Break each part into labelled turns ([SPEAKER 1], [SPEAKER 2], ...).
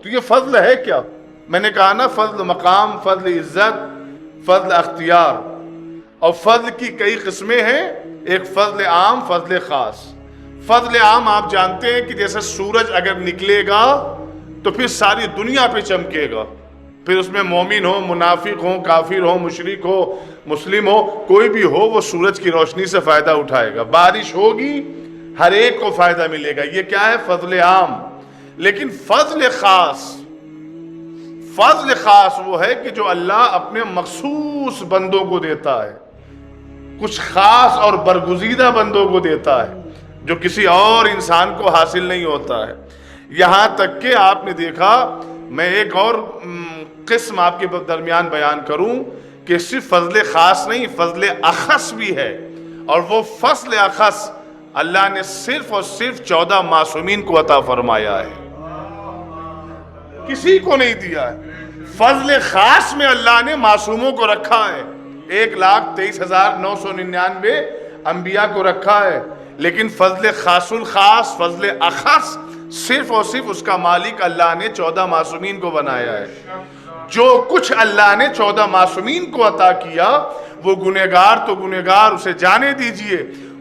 [SPEAKER 1] تو یہ فضل ہے کیا؟ میں نے کہا نا، فضل مقام، فضل عزت، فضل اختیار، اور فضل کی کئی قسمیں ہیں۔ ایک فضل عام، فضل خاص۔ فضل عام آپ جانتے ہیں کہ جیسے سورج اگر نکلے گا تو پھر ساری دنیا پہ چمکے گا، پھر اس میں مومن ہو، منافق ہو، کافر ہو، مشرک ہو، مسلم ہو، کوئی بھی ہو، وہ سورج کی روشنی سے فائدہ اٹھائے گا۔ بارش ہوگی، ہر ایک کو فائدہ ملے گا۔ یہ کیا ہے؟ فضل عام۔ لیکن فضل خاص، فضل خاص وہ ہے کہ جو اللہ اپنے مخصوص بندوں کو دیتا ہے، کچھ خاص اور برگزیدہ بندوں کو دیتا ہے، جو کسی اور انسان کو حاصل نہیں ہوتا ہے۔ یہاں تک کہ آپ نے دیکھا، میں ایک اور قسم آپ کے درمیان بیان کروں کہ صرف فضل خاص نہیں، فضل اخص بھی ہے، اور وہ فضل اخص اللہ نے صرف اور صرف 14 معصومین کو عطا فرمایا ہے، کسی کو نہیں دیا ہے۔ فضل خاص میں اللہ نے معصوموں کو رکھا ہے، 1,23,999 انبیاء کو رکھا ہے، لیکن فضل خاص الخاص، فضل اخص، صرف اور صرف اس کا مالک اللہ نے 14 معصومین کو بنایا ہے۔ جو کچھ اللہ نے 14 معصومین کو عطا کیا، وہ گنہگار تو گنہگار، اسے جانے دیجئے۔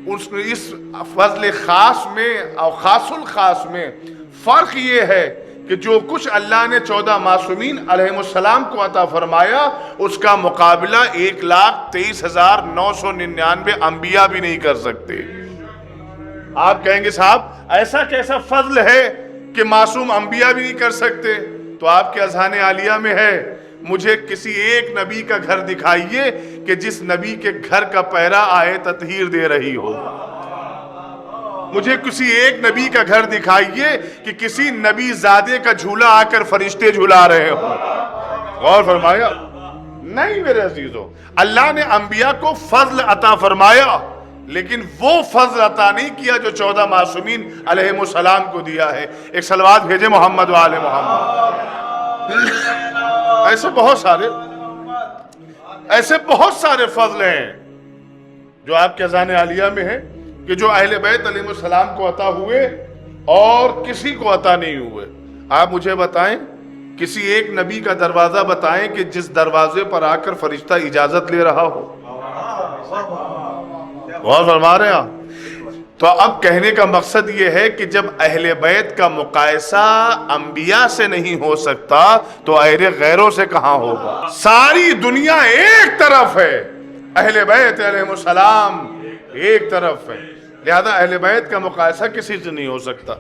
[SPEAKER 1] اس فضل خاص میں اور خاص الخاص میں فرق یہ ہے کہ جو کچھ اللہ نے 14 معصومین علیہ السلام کو عطا فرمایا، اس کا مقابلہ 1,23,999 انبیاء بھی نہیں کر سکتے۔ آپ کہیں گے صاحب ایسا کیسا فضل ہے کہ معصوم انبیاء بھی نہیں کر سکتے؟ تو آپ کے اذہان عالیہ میں ہے، مجھے کسی ایک نبی کا گھر دکھائیے کہ جس نبی کے گھر کا پہرا آئے تطہیر دے رہی ہو۔ مجھے کسی ایک نبی کا گھر دکھائیے کہ کسی نبی زادے کا جھولا آ کر فرشتے جھلا رہے ہوں۔ غور فرمایا؟ نہیں میرے عزیزو، اللہ نے انبیاء کو فضل عطا فرمایا، لیکن وہ فضل عطا نہیں کیا جو 14 معصومین علیہ السلام کو دیا ہے۔ ایک صلوات بھیجے محمد و آل محمد۔ ایسے بہت سارے فضل ہیں جو آپ کے اذہان عالیہ میں ہیں، کہ جو اہل بیت علیہ السلام کو عطا ہوئے اور کسی کو عطا نہیں ہوئے۔ آپ مجھے بتائیں، کسی ایک نبی کا دروازہ بتائیں کہ جس دروازے پر آ کر فرشتہ اجازت لے رہا ہو۔ غور فرما رہے ہیں آپ؟ تو اب کہنے کا مقصد یہ ہے کہ جب اہل بیت کا مقایسہ انبیاء سے نہیں ہو سکتا تو غیروں سے کہاں ہوگا؟ ساری دنیا ایک طرف ہے، اہل بیت علیہ السلام ایک طرف ہے، لہذا اہل بیت کا مقایسہ کسی سے نہیں ہو سکتا۔